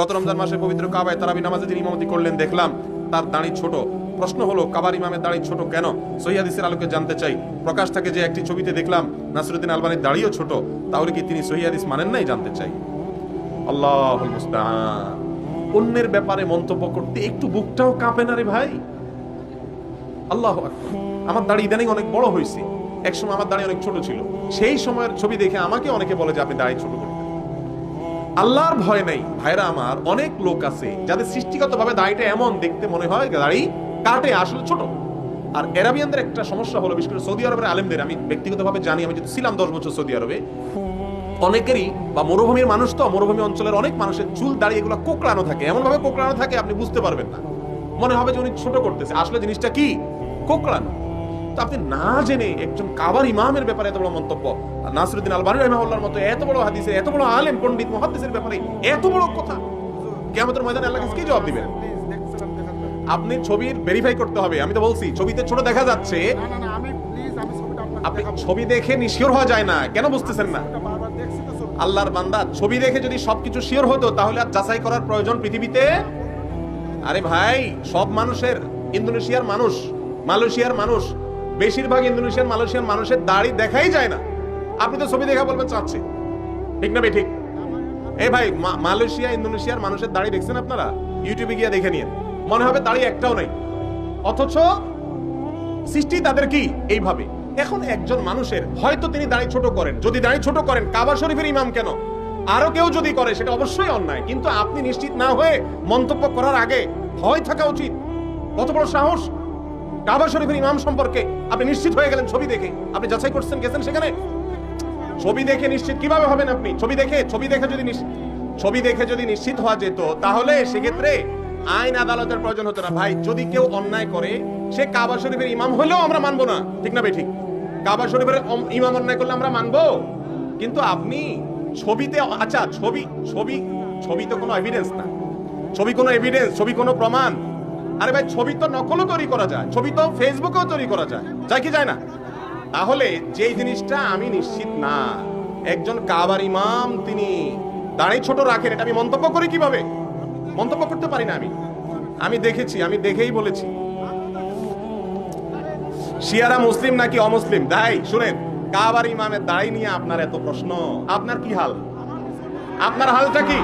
গত রমজান মাসে পবিত্র কাবায় তারাবি নামাজে যিনি ইমামতি করলেন, দেখলাম তার দাড়ি ছোট। প্রশ্ন হলো, কাবার ইমামের দাড়ি ছোট কেন? সহিহ হাদিসের আলোকে জানতে চাই। প্রকাশ থাকে যে একটি ছবিতে দেখলাম নাসিরউদ্দিন আলবানীর দাড়িও ছোট, তাহলে কি তিনি সহিহ হাদিস মানেন নাই? জানতে চাই। আল্লাহুল মুস্তাআন। অন্যের ব্যাপারে মন্তব্য করতে একটু বুকটাও কাঁপে না রে ভাই? আল্লাহু আকবার। আমার দাড়ি ইদানিং অনেক বড় হয়েছে, একসময় আমার দাড়ি অনেক ছোট ছিল। সেই সময়ের ছবি দেখে আমাকে অনেকে বলে যে আপনি দাড়ি ছোট করতেন। আল্লাহর ভয় নেই ভাইরা আমার। অনেক লোক আছে যাদের সৃষ্টিগত ভাবে দাড়িটা এমন দেখতে মনে হয় দাড়ি কাটে, আসলে ছোট। আর এরাবিয়ানদের একটা সমস্যা হলো, বিশেষ করে সৌদি আরবের আলেমদের, আমি ব্যক্তিগতভাবে জানি, আমি যদি ছিলাম 10 বছর সৌদি আরবে, অনেকেরই বা মরুভূমির মানুষ তো, মরুভূমি অঞ্চলের অনেক মানুষের চুল দাড়ি এগুলো কোকড়ানো থাকে, এমন ভাবে কোকড়ানো থাকে আপনি বুঝতে পারবেন না, মনে হবে যে উনি ছোট করতেছে, আসলে জিনিসটা কি কোকড়ানো। তো আপনি না জেনে একজন কাবার ইমামের ব্যাপারে এত বড় মন্তব্য, আর নাসিরউদ্দিন আলবানী রাহিমাহুল্লাহর মতো এত বড় হাদিসের, এত বড় আলেম পণ্ডিত মুহাদ্দিসের ব্যাপারে এত বড় কথা, কিয়ামতের ময়দানে আল্লাহর কাছে কি জবাব দিবেন? আপনি ছবির ভেরিফাই করতে হবে। আমি তো বলছি ছবিতে ছোট দেখা যাচ্ছে, আপনি ছবি দেখে নিশিওর হওয়া যায় না, কেন বুঝতেছেন না? আল্লাহর বান্দা, ছবি দেখে যদি সবকিছু শিওর হতো তাহলে আর যাচাই করার প্রয়োজন পৃথিবীতে? আরে ভাই, সব মানুষের, ইন্দোনেশিয়ার মানুষ, মালয়েশিয়ার মানুষ, বেশিরভাগ ইন্দোনেশিয়ান মালয়েশিয়ান মানুষের দাড়ি দেখাই যায় না। আপনি তো ছবি দেখা বলবেন চাচ্ছে, ঠিক না ভাই? ঠিক। এই ভাই, মালয়েশিয়া ইন্দোনেশিয়ার মানুষের দাড়ি দেখছেন আপনারা? ইউটিউবে গিয়ে দেখে নিন, মনে হবে দাড়ি একটাও নাই, অথচ সৃষ্টি তাদের কি এইভাবে। এখন একজন মানুষের হয়তো তিনি দাড়ি ছোট করেন, যদি দাড়ি ছোট করেন, কাবা শরীফের ইমাম কেন, আরো কেউ যদি করে সেটা অবশ্যই অন্যায়, কিন্তু আপনি নিশ্চিত না হয়ে মন্তব্য করার আগে ভয় থাকা উচিত। কত বড় সাহস! কাবা শরীফের ইমাম সম্পর্কে আপনি নিশ্চিত হয়ে গেলেন ছবি দেখে। আপনি যাচাই করছেন, গেছেন সেখানে? ছবি দেখে নিশ্চিত কিভাবে হবেন আপনি? ছবি দেখে যদি নিশ্চিত হওয়া যেত তাহলে সেক্ষেত্রে আইন আদালতের প্রয়োজন হতো না ভাই। যদি কেউ অন্যায় করে, সে কাবা শরীফের ইমাম হলেও আমরা মানবো না, ঠিক না ভাই? ঠিক। কাবা শরীফের ইমাম অন্যায় করলে আমরা মানবো, কিন্তু আপনি ছবিতে, আচ্ছা ছবি তো কোনো এভিডেন্স না, ছবি কোনো প্রমাণ। আরে ভাই, ছবি তো নকলও তৈরি করা যায়, ছবি তো ফেসবুকেও তৈরি করা যায়, যায় কি যায় না? তাহলে যেই জিনিসটা আমি নিশ্চিত না একজন কাবার ইমাম তিনি দাড়ি ছোট রাখেন, এটা আমি মন্তব্য করি কিভাবে? মন্তব্য করতে পারি না। আমি দেখেছি, আমি দেখেই বলেছি। শিয়ারা মুসলিম নাকি অমুসলিম? তাই শুনেন, কাবার ইমামের দাড়ি নিয়ে আপনার এত প্রশ্ন, আপনার কি হাল? আপনার হালটা কি?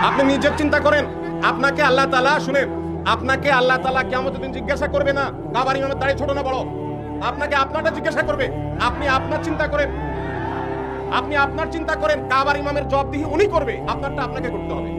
আপনি নিজের চিন্তা করেন। আপনাকে আল্লাহ তাআলা, শুনেন, আপনাকে আল্লাহ তাআলা কিয়ামতের দিন জিজ্ঞাসা করবে না কাবার ইমামের দাড়ি ছোট না বড়, আপনাকে আপনারটা জিজ্ঞাসা করবে। আপনি আপনার চিন্তা করেন, কাবার ইমামের জবাবদিহি উনি করবে, আপনারটা আপনাকে করতে হবে।